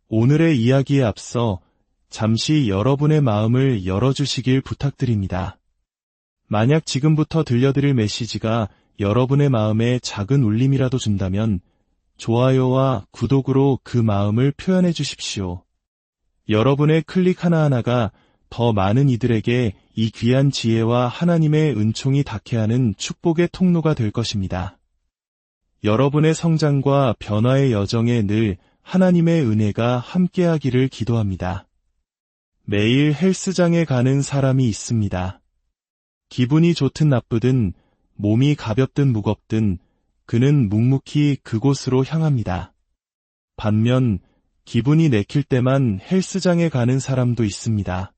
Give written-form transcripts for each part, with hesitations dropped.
오늘의 이야기에 앞서 잠시 여러분의 마음을 열어주시길 부탁드립니다. 만약 지금부터 들려드릴 메시지가 여러분의 마음에 작은 울림이라도 준다면 좋아요와 구독으로 그 마음을 표현해 주십시오. 여러분의 클릭 하나하나가 더 많은 이들에게 이 귀한 지혜와 하나님의 은총이 닿게 하는 축복의 통로가 될 것입니다. 여러분의 성장과 변화의 여정에 늘 하나님의 은혜가 함께하기를 기도합니다. 매일 헬스장에 가는 사람이 있습니다. 기분이 좋든 나쁘든, 몸이 가볍든 무겁든 그는 묵묵히 그곳으로 향합니다. 반면 기분이 내킬 때만 헬스장에 가는 사람도 있습니다.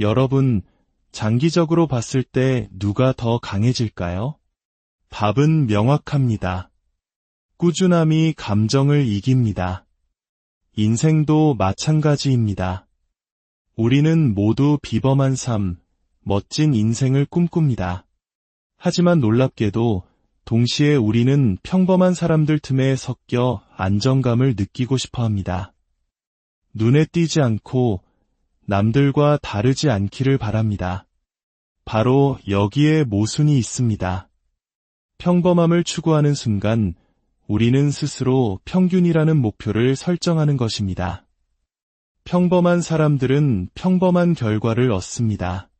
여러분, 장기적으로 봤을 때 누가 더 강해질까요? 답은 명확합니다. 꾸준함이 감정을 이깁니다. 인생도 마찬가지입니다. 우리는 모두 비범한 삶, 멋진 인생을 꿈꿉니다. 하지만 놀랍게도 동시에 우리는 평범한 사람들 틈에 섞여 안정감을 느끼고 싶어 합니다. 눈에 띄지 않고 남들과 다르지 않기를 바랍니다. 바로 여기에 모순이 있습니다. 평범함을 추구하는 순간 우리는 스스로 평균이라는 목표를 설정하는 것입니다. 평범한 사람들은 평범한 결과를 얻습니다.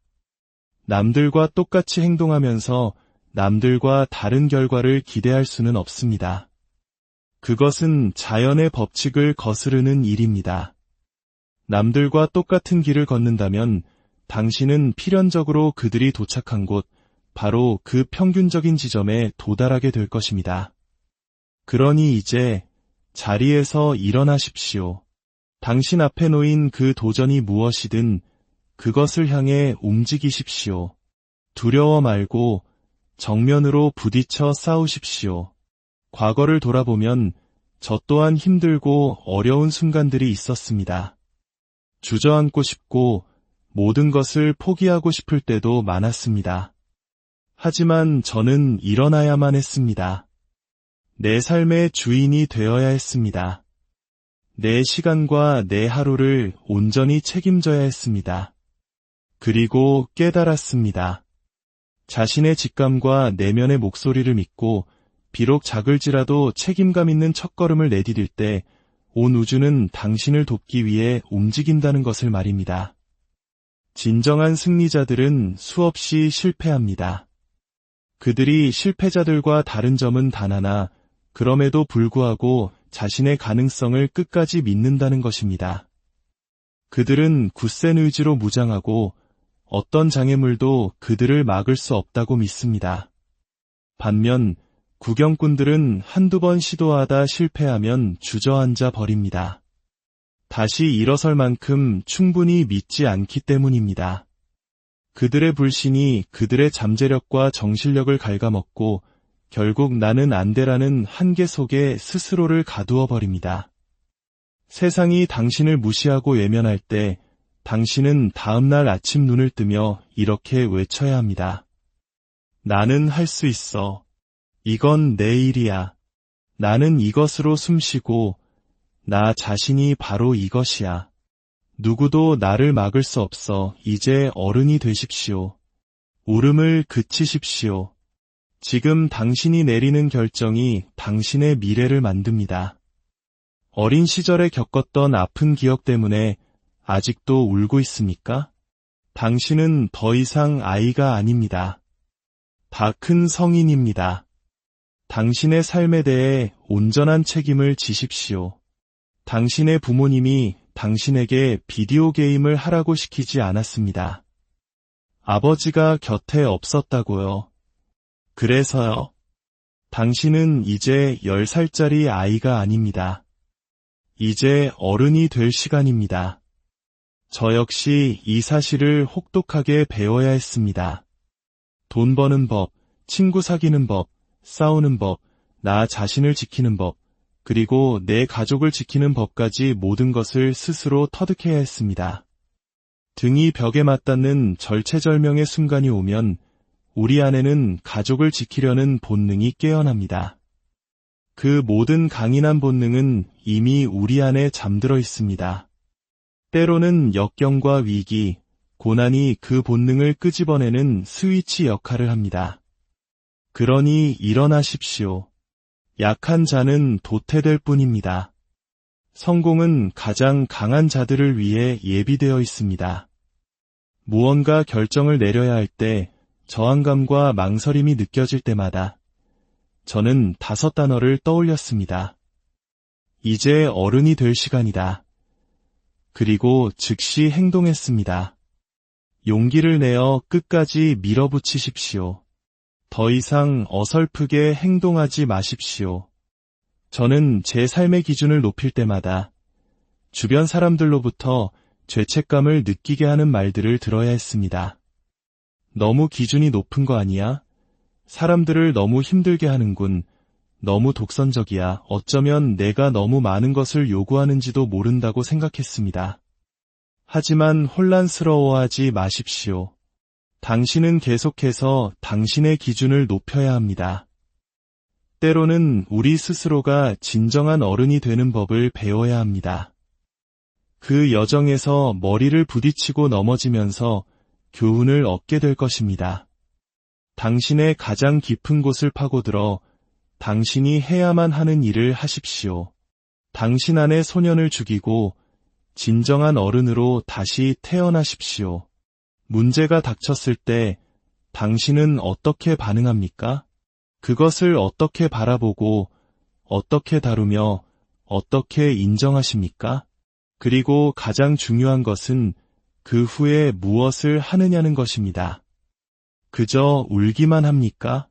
남들과 똑같이 행동하면서 남들과 다른 결과를 기대할 수는 없습니다. 그것은 자연의 법칙을 거스르는 일입니다. 남들과 똑같은 길을 걷는다면 당신은 필연적으로 그들이 도착한 곳, 바로 그 평균적인 지점에 도달하게 될 것입니다. 그러니 이제 자리에서 일어나십시오. 당신 앞에 놓인 그 도전이 무엇이든 그것을 향해 움직이십시오. 두려워 말고 정면으로 부딪혀 싸우십시오. 과거를 돌아보면 저 또한 힘들고 어려운 순간들이 있었습니다. 주저앉고 싶고 모든 것을 포기하고 싶을 때도 많았습니다. 하지만 저는 일어나야만 했습니다. 내 삶의 주인이 되어야 했습니다. 내 시간과 내 하루를 온전히 책임져야 했습니다. 그리고 깨달았습니다. 자신의 직감과 내면의 목소리를 믿고 비록 작을지라도 책임감 있는 첫걸음을 내디딜 때 온 우주는 당신을 돕기 위해 움직인다는 것을 말입니다. 진정한 승리자들은 수없이 실패합니다. 그들이 실패자들과 다른 점은 단 하나, 그럼에도 불구하고 자신의 가능성을 끝까지 믿는다는 것입니다. 그들은 굳센 의지로 무장하고 어떤 장애물도 그들을 막을 수 없다고 믿습니다. 반면 구경꾼들은 한두 번 시도하다 실패하면 주저앉아 버립니다. 다시 일어설 만큼 충분히 믿지 않기 때문입니다. 그들의 불신이 그들의 잠재력과 정신력을 갉아먹고 결국 나는 안 돼라는 한계 속에 스스로를 가두어 버립니다. 세상이 당신을 무시하고 외면할 때 당신은 다음날 아침 눈을 뜨며 이렇게 외쳐야 합니다. 나는 할 수 있어. 이건 내 일이야. 나는 이것으로 숨쉬고 나 자신이 바로 이것이야. 누구도 나를 막을 수 없어. 이제 어른이 되십시오. 울음을 그치십시오. 지금 당신이 내리는 결정이 당신의 미래를 만듭니다. 어린 시절에 겪었던 아픈 기억 때문에 아직도 울고 있습니까? 당신은 더 이상 아이가 아닙니다. 다 큰 성인입니다. 당신의 삶에 대해 온전한 책임을 지십시오. 당신의 부모님이 당신에게 비디오 게임을 하라고 시키지 않았습니다. 아버지가 곁에 없었다고요. 그래서요. 당신은 이제 10살짜리 아이가 아닙니다. 이제 어른이 될 시간입니다. 저 역시 이 사실을 혹독하게 배워야 했습니다. 돈 버는 법, 친구 사귀는 법, 싸우는 법, 나 자신을 지키는 법, 그리고 내 가족을 지키는 법까지 모든 것을 스스로 터득해야 했습니다. 등이 벽에 맞닿는 절체절명의 순간이 오면 우리 안에는 가족을 지키려는 본능이 깨어납니다. 그 모든 강인한 본능은 이미 우리 안에 잠들어 있습니다. 때로는 역경과 위기, 고난이 그 본능을 끄집어내는 스위치 역할을 합니다. 그러니 일어나십시오. 약한 자는 도태될 뿐입니다. 성공은 가장 강한 자들을 위해 예비되어 있습니다. 무언가 결정을 내려야 할 때 저항감과 망설임이 느껴질 때마다 저는 5단어를 떠올렸습니다. 이제 어른이 될 시간이다. 그리고 즉시 행동했습니다. 용기를 내어 끝까지 밀어붙이십시오. 더 이상 어설프게 행동하지 마십시오. 저는 제 삶의 기준을 높일 때마다 주변 사람들로부터 죄책감을 느끼게 하는 말들을 들어야 했습니다. 너무 기준이 높은 거 아니야? 사람들을 너무 힘들게 하는군. 너무 독선적이야. 어쩌면 내가 너무 많은 것을 요구하는지도 모른다고 생각했습니다. 하지만 혼란스러워하지 마십시오. 당신은 계속해서 당신의 기준을 높여야 합니다. 때로는 우리 스스로가 진정한 어른이 되는 법을 배워야 합니다. 그 여정에서 머리를 부딪히고 넘어지면서 교훈을 얻게 될 것입니다. 당신의 가장 깊은 곳을 파고들어 당신이 해야만 하는 일을 하십시오. 당신 안의 소년을 죽이고 진정한 어른으로 다시 태어나십시오. 문제가 닥쳤을 때 당신은 어떻게 반응합니까? 그것을 어떻게 바라보고 어떻게 다루며 어떻게 인정하십니까? 그리고 가장 중요한 것은 그 후에 무엇을 하느냐는 것입니다. 그저 울기만 합니까?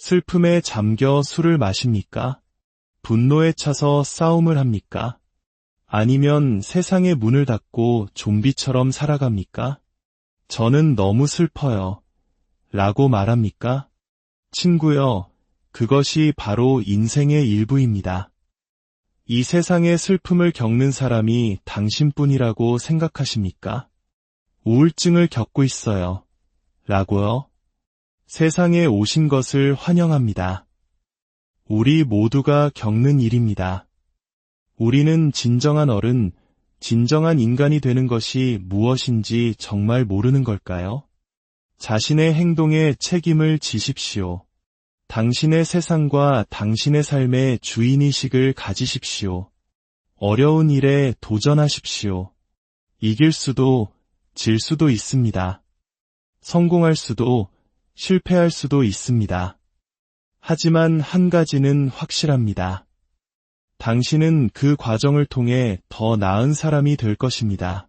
슬픔에 잠겨 술을 마십니까? 분노에 차서 싸움을 합니까? 아니면 세상의 문을 닫고 좀비처럼 살아갑니까? 저는 너무 슬퍼요. 라고 말합니까? 친구여, 그것이 바로 인생의 일부입니다. 이 세상의 슬픔을 겪는 사람이 당신뿐이라고 생각하십니까? 우울증을 겪고 있어요. 라고요? 세상에 오신 것을 환영합니다. 우리 모두가 겪는 일입니다. 우리는 진정한 어른, 진정한 인간이 되는 것이 무엇인지 정말 모르는 걸까요? 자신의 행동에 책임을 지십시오. 당신의 세상과 당신의 삶의 주인의식을 가지십시오. 어려운 일에 도전하십시오. 이길 수도 질 수도 있습니다. 성공할 수도 실패할 수도 있습니다. 하지만 한 가지는 확실합니다. 당신은 그 과정을 통해 더 나은 사람이 될 것입니다.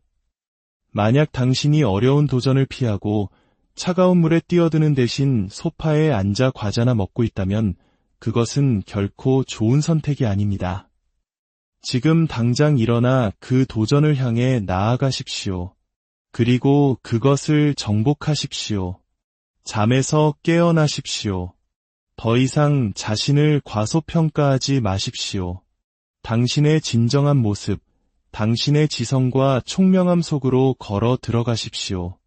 만약 당신이 어려운 도전을 피하고 차가운 물에 뛰어드는 대신 소파에 앉아 과자나 먹고 있다면 그것은 결코 좋은 선택이 아닙니다. 지금 당장 일어나 그 도전을 향해 나아가십시오. 그리고 그것을 정복하십시오. 잠에서 깨어나십시오. 더 이상 자신을 과소평가하지 마십시오. 당신의 진정한 모습, 당신의 지성과 총명함 속으로 걸어 들어가십시오.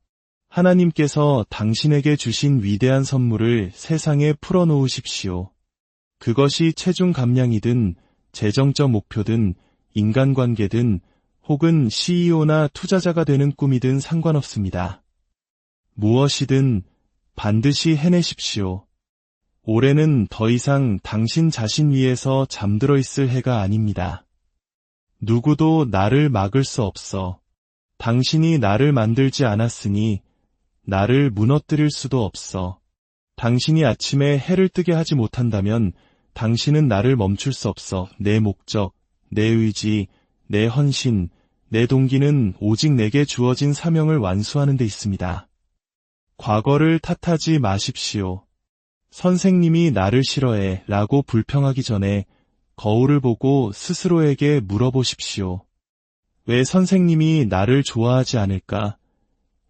하나님께서 당신에게 주신 위대한 선물을 세상에 풀어놓으십시오. 그것이 체중 감량이든 재정적 목표든 인간관계든 혹은 CEO나 투자자가 되는 꿈이든 상관없습니다. 무엇이든 반드시 해내십시오. 올해는 더 이상 당신 자신 위에서 잠들어 있을 해가 아닙니다. 누구도 나를 막을 수 없어. 당신이 나를 만들지 않았으니 나를 무너뜨릴 수도 없어. 당신이 아침에 해를 뜨게 하지 못한다면 당신은 나를 멈출 수 없어. 내 목적, 내 의지, 내 헌신, 내 동기는 오직 내게 주어진 사명을 완수하는 데 있습니다. 과거를 탓하지 마십시오. 선생님이 나를 싫어해 라고 불평하기 전에 거울을 보고 스스로에게 물어보십시오. 왜 선생님이 나를 좋아하지 않을까?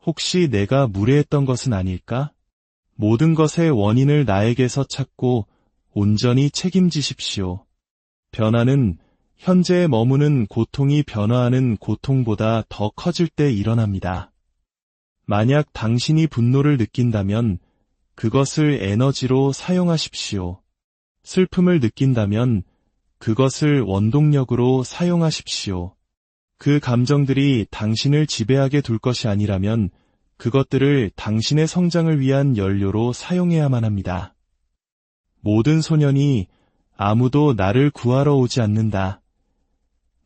혹시 내가 무례했던 것은 아닐까? 모든 것의 원인을 나에게서 찾고 온전히 책임지십시오. 변화는 현재에 머무는 고통이 변화하는 고통보다 더 커질 때 일어납니다. 만약 당신이 분노를 느낀다면 그것을 에너지로 사용하십시오. 슬픔을 느낀다면 그것을 원동력으로 사용하십시오. 그 감정들이 당신을 지배하게 둘 것이 아니라면 그것들을 당신의 성장을 위한 연료로 사용해야만 합니다. 모든 소년이 아무도 나를 구하러 오지 않는다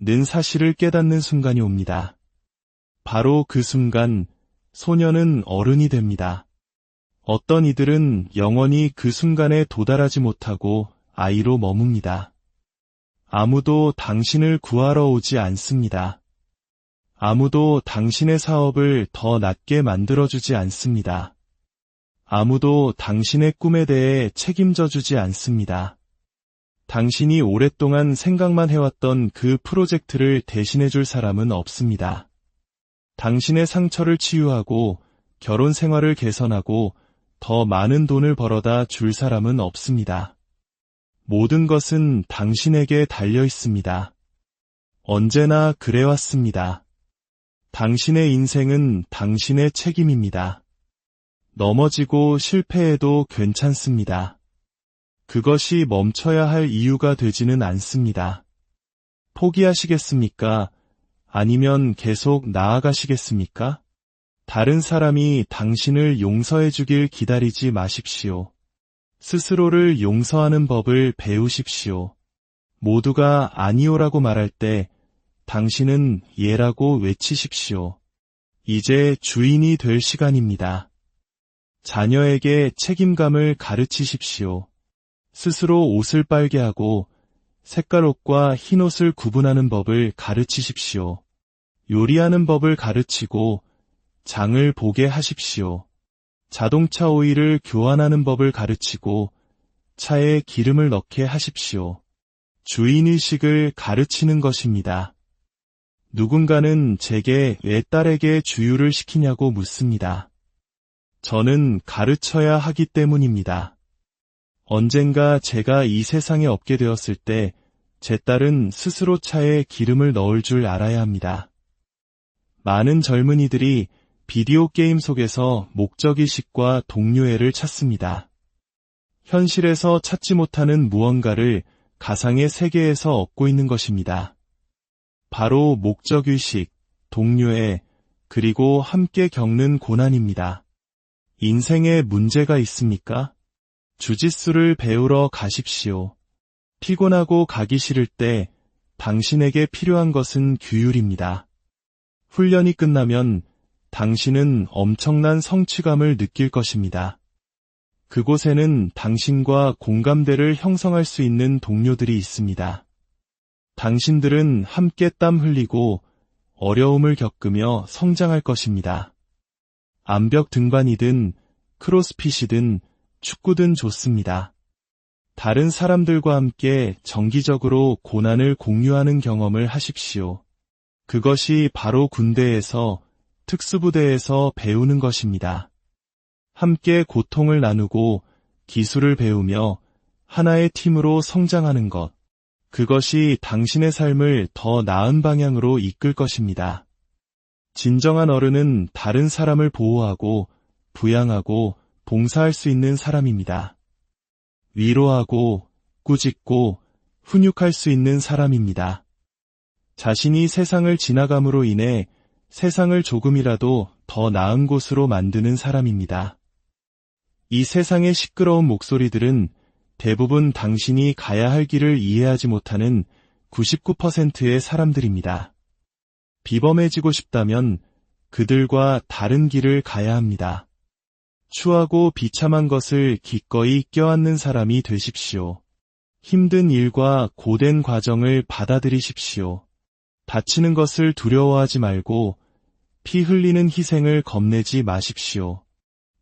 는 사실을 깨닫는 순간이 옵니다. 바로 그 순간 소년은 어른이 됩니다. 어떤 이들은 영원히 그 순간에 도달하지 못하고 아이로 머뭅니다. 아무도 당신을 구하러 오지 않습니다. 아무도 당신의 사업을 더 낫게 만들어주지 않습니다. 아무도 당신의 꿈에 대해 책임져주지 않습니다. 당신이 오랫동안 생각만 해왔던 그 프로젝트를 대신해줄 사람은 없습니다. 당신의 상처를 치유하고 결혼 생활을 개선하고 더 많은 돈을 벌어다 줄 사람은 없습니다. 모든 것은 당신에게 달려 있습니다. 언제나 그래왔습니다. 당신의 인생은 당신의 책임입니다. 넘어지고 실패해도 괜찮습니다. 그것이 멈춰야 할 이유가 되지는 않습니다. 포기하시겠습니까? 아니면 계속 나아가시겠습니까? 다른 사람이 당신을 용서해 주길 기다리지 마십시오. 스스로를 용서하는 법을 배우십시오. 모두가 아니오라고 말할 때 당신은 예라고 외치십시오. 이제 주인이 될 시간입니다. 자녀에게 책임감을 가르치십시오. 스스로 옷을 빨게 하고 색깔 옷과 흰 옷을 구분하는 법을 가르치십시오. 요리하는 법을 가르치고 장을 보게 하십시오. 자동차 오일을 교환하는 법을 가르치고 차에 기름을 넣게 하십시오. 주인의식을 가르치는 것입니다. 누군가는 제게 왜 딸에게 주유를 시키냐고 묻습니다. 저는 가르쳐야 하기 때문입니다. 언젠가 제가 이 세상에 없게 되었을 때 제 딸은 스스로 차에 기름을 넣을 줄 알아야 합니다. 많은 젊은이들이 비디오 게임 속에서 목적의식과 동료애를 찾습니다. 현실에서 찾지 못하는 무언가를 가상의 세계에서 얻고 있는 것입니다. 바로 목적의식, 동료애, 그리고 함께 겪는 고난입니다. 인생에 문제가 있습니까? 주짓수를 배우러 가십시오. 피곤하고 가기 싫을 때 당신에게 필요한 것은 규율입니다. 훈련이 끝나면 당신은 엄청난 성취감을 느낄 것입니다. 그곳에는 당신과 공감대를 형성할 수 있는 동료들이 있습니다. 당신들은 함께 땀 흘리고 어려움을 겪으며 성장할 것입니다. 암벽 등반이든 크로스핏이든 축구든 좋습니다. 다른 사람들과 함께 정기적으로 고난을 공유하는 경험을 하십시오. 그것이 바로 군대에서, 특수부대에서 배우는 것입니다. 함께 고통을 나누고 기술을 배우며 하나의 팀으로 성장하는 것. 그것이 당신의 삶을 더 나은 방향으로 이끌 것입니다. 진정한 어른은 다른 사람을 보호하고 부양하고 봉사할 수 있는 사람입니다. 위로하고 꾸짖고 훈육할 수 있는 사람입니다. 자신이 세상을 지나감으로 인해 세상을 조금이라도 더 나은 곳으로 만드는 사람입니다. 이 세상의 시끄러운 목소리들은 대부분 당신이 가야 할 길을 이해하지 못하는 99%의 사람들입니다. 비범해지고 싶다면 그들과 다른 길을 가야 합니다. 추하고 비참한 것을 기꺼이 껴안는 사람이 되십시오. 힘든 일과 고된 과정을 받아들이십시오. 다치는 것을 두려워하지 말고 피 흘리는 희생을 겁내지 마십시오.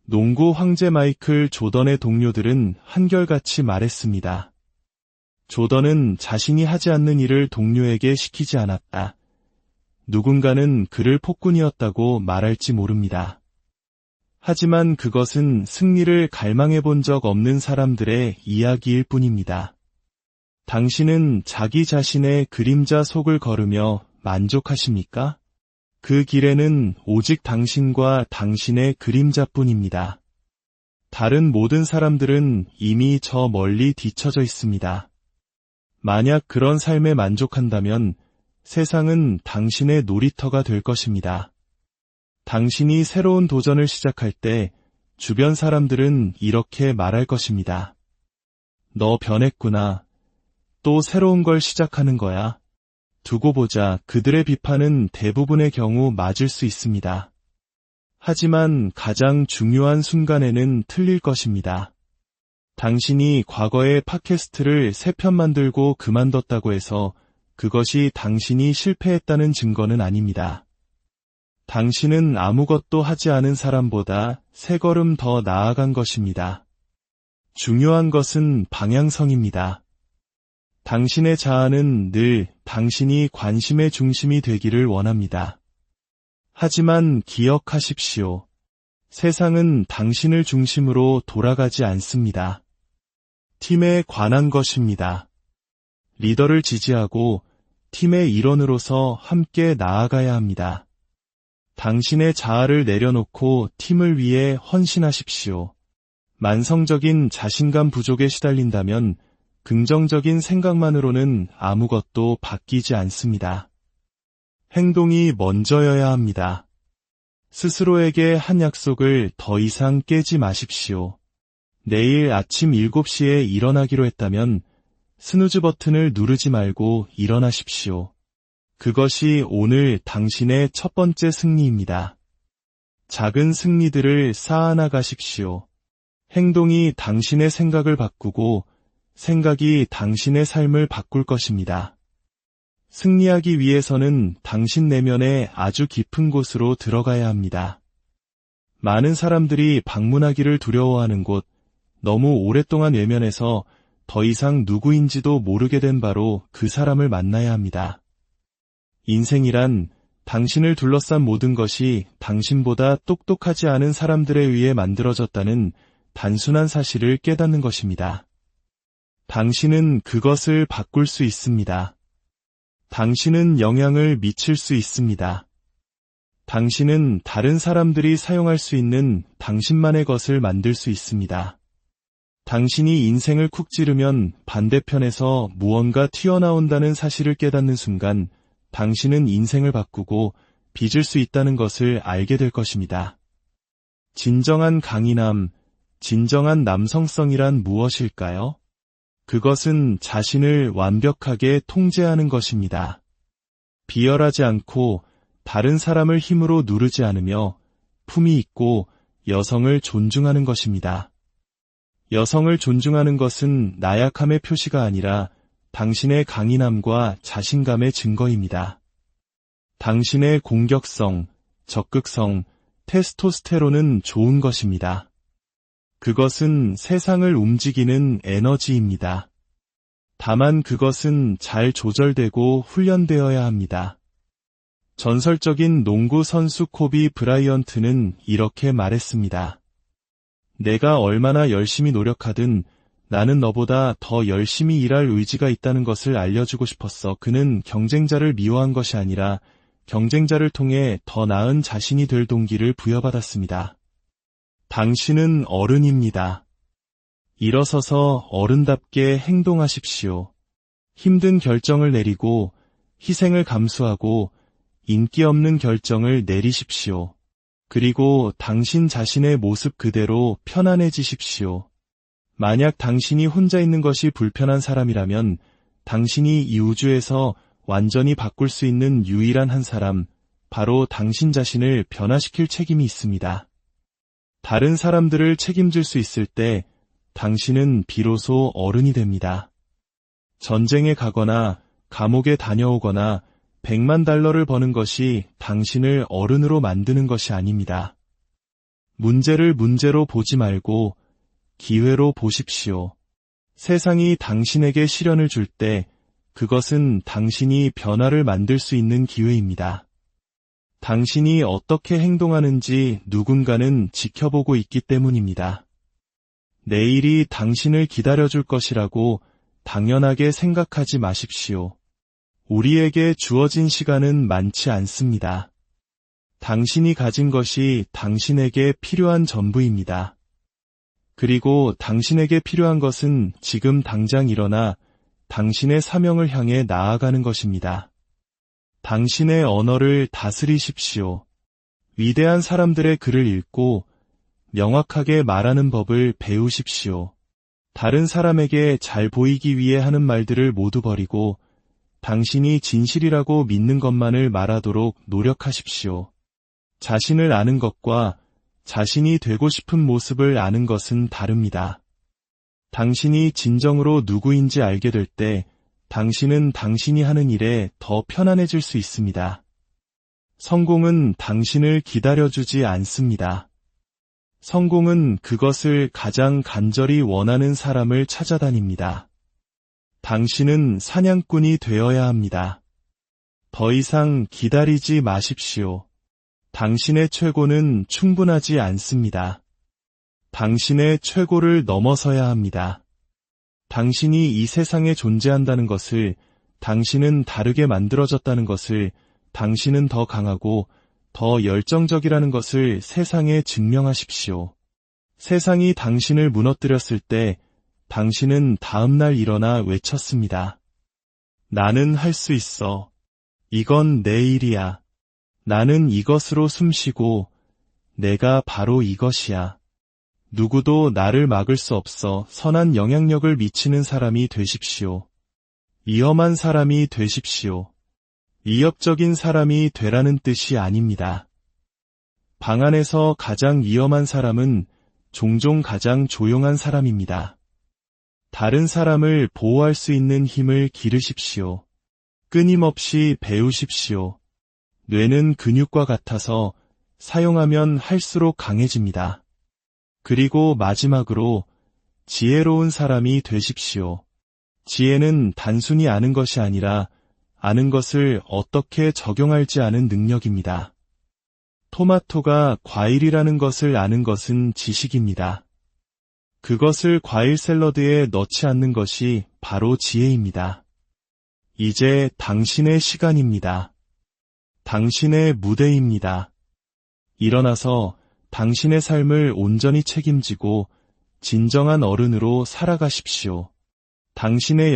농구 황제 마이클 조던의 동료들은 한결같이 말했습니다. 조던은 자신이 하지 않는 일을 동료에게 시키지 않았다. 누군가는 그를 폭군이었다고 말할지 모릅니다. 하지만 그것은 승리를 갈망해 본 적 없는 사람들의 이야기일 뿐입니다. 당신은 자기 자신의 그림자 속을 걸으며 만족하십니까? 그 길에는 오직 당신과 당신의 그림자뿐입니다. 다른 모든 사람들은 이미 저 멀리 뒤처져 있습니다. 만약 그런 삶에 만족한다면 세상은 당신의 놀이터가 될 것입니다. 당신이 새로운 도전을 시작할 때 주변 사람들은 이렇게 말할 것입니다. 너 변했구나. 또 새로운 걸 시작하는 거야. 두고 보자. 그들의 비판은 대부분의 경우 맞을 수 있습니다. 하지만 가장 중요한 순간에는 틀릴 것입니다. 당신이 과거에 팟캐스트를 3편 만들고 그만뒀다고 해서 그것이 당신이 실패했다는 증거는 아닙니다. 당신은 아무것도 하지 않은 사람보다 3걸음 더 나아간 것입니다. 중요한 것은 방향성입니다. 당신의 자아는 늘 당신이 관심의 중심이 되기를 원합니다. 하지만 기억하십시오. 세상은 당신을 중심으로 돌아가지 않습니다. 팀에 관한 것입니다. 리더를 지지하고 팀의 일원으로서 함께 나아가야 합니다. 당신의 자아를 내려놓고 팀을 위해 헌신하십시오. 만성적인 자신감 부족에 시달린다면 긍정적인 생각만으로는 아무것도 바뀌지 않습니다. 행동이 먼저여야 합니다. 스스로에게 한 약속을 더 이상 깨지 마십시오. 내일 아침 7시에 일어나기로 했다면 스누즈 버튼을 누르지 말고 일어나십시오. 그것이 오늘 당신의 첫 번째 승리입니다. 작은 승리들을 쌓아나가십시오. 행동이 당신의 생각을 바꾸고 생각이 당신의 삶을 바꿀 것입니다. 승리하기 위해서는 당신 내면의 아주 깊은 곳으로 들어가야 합니다. 많은 사람들이 방문하기를 두려워하는 곳, 너무 오랫동안 외면해서 더 이상 누구인지도 모르게 된 바로 그 사람을 만나야 합니다. 인생이란 당신을 둘러싼 모든 것이 당신보다 똑똑하지 않은 사람들에 의해 만들어졌다는 단순한 사실을 깨닫는 것입니다. 당신은 그것을 바꿀 수 있습니다. 당신은 영향을 미칠 수 있습니다. 당신은 다른 사람들이 사용할 수 있는 당신만의 것을 만들 수 있습니다. 당신이 인생을 쿡 찌르면 반대편에서 무언가 튀어나온다는 사실을 깨닫는 순간 당신은 인생을 바꾸고 빚을 수 있다는 것을 알게 될 것입니다. 진정한 강인함, 진정한 남성성이란 무엇일까요? 그것은 자신을 완벽하게 통제하는 것입니다. 비열하지 않고 다른 사람을 힘으로 누르지 않으며 품위 있고 여성을 존중하는 것입니다. 여성을 존중하는 것은 나약함의 표시가 아니라 당신의 강인함과 자신감의 증거입니다. 당신의 공격성, 적극성, 테스토스테론은 좋은 것입니다. 그것은 세상을 움직이는 에너지입니다. 다만 그것은 잘 조절되고 훈련되어야 합니다. 전설적인 농구 선수 코비 브라이언트는 이렇게 말했습니다. 내가 얼마나 열심히 노력하든 나는 너보다 더 열심히 일할 의지가 있다는 것을 알려주고 싶었어. 그는 경쟁자를 미워한 것이 아니라 경쟁자를 통해 더 나은 자신이 될 동기를 부여받았습니다. 당신은 어른입니다. 일어서서 어른답게 행동하십시오. 힘든 결정을 내리고 희생을 감수하고 인기 없는 결정을 내리십시오. 그리고 당신 자신의 모습 그대로 편안해지십시오. 만약 당신이 혼자 있는 것이 불편한 사람이라면 당신이 이 우주에서 완전히 바꿀 수 있는 유일한 한 사람, 바로 당신 자신을 변화시킬 책임이 있습니다. 다른 사람들을 책임질 수 있을 때 당신은 비로소 어른이 됩니다. 전쟁에 가거나 감옥에 다녀오거나 $100만 버는 것이 당신을 어른으로 만드는 것이 아닙니다. 문제를 문제로 보지 말고 기회로 보십시오. 세상이 당신에게 시련을 줄 때 그것은 당신이 변화를 만들 수 있는 기회입니다. 당신이 어떻게 행동하는지 누군가는 지켜보고 있기 때문입니다. 내일이 당신을 기다려줄 것이라고 당연하게 생각하지 마십시오. 우리에게 주어진 시간은 많지 않습니다. 당신이 가진 것이 당신에게 필요한 전부입니다. 그리고 당신에게 필요한 것은 지금 당장 일어나 당신의 사명을 향해 나아가는 것입니다. 당신의 언어를 다스리십시오. 위대한 사람들의 글을 읽고 명확하게 말하는 법을 배우십시오. 다른 사람에게 잘 보이기 위해 하는 말들을 모두 버리고 당신이 진실이라고 믿는 것만을 말하도록 노력하십시오. 자신을 아는 것과 자신이 되고 싶은 모습을 아는 것은 다릅니다. 당신이 진정으로 누구인지 알게 될 때 당신은 당신이 하는 일에 더 편안해질 수 있습니다. 성공은 당신을 기다려주지 않습니다. 성공은 그것을 가장 간절히 원하는 사람을 찾아다닙니다. 당신은 사냥꾼이 되어야 합니다. 더 이상 기다리지 마십시오. 당신의 최고는 충분하지 않습니다. 당신의 최고를 넘어서야 합니다. 당신이 이 세상에 존재한다는 것을, 당신은 다르게 만들어졌다는 것을, 당신은 더 강하고 더 열정적이라는 것을 세상에 증명하십시오. 세상이 당신을 무너뜨렸을 때 당신은 다음날 일어나 외쳤습니다. 나는 할 수 있어. 이건 내 일이야. 나는 이것으로 숨쉬고 내가 바로 이것이야. 누구도 나를 막을 수 없어. 선한 영향력을 미치는 사람이 되십시오. 위험한 사람이 되십시오. 위협적인 사람이 되라는 뜻이 아닙니다. 방 안에서 가장 위험한 사람은 종종 가장 조용한 사람입니다. 다른 사람을 보호할 수 있는 힘을 기르십시오. 끊임없이 배우십시오. 뇌는 근육과 같아서 사용하면 할수록 강해집니다. 그리고 마지막으로 지혜로운 사람이 되십시오. 지혜는 단순히 아는 것이 아니라 아는 것을 어떻게 적용할지 아는 능력입니다. 토마토가 과일이라는 것을 아는 것은 지식입니다. 그것을 과일 샐러드에 넣지 않는 것이 바로 지혜입니다. 이제 당신의 시간입니다. 당신의 무대입니다. 일어나서 당신의 삶을 온전히 책임지고 진정한 어른으로 살아가십시오. 당신의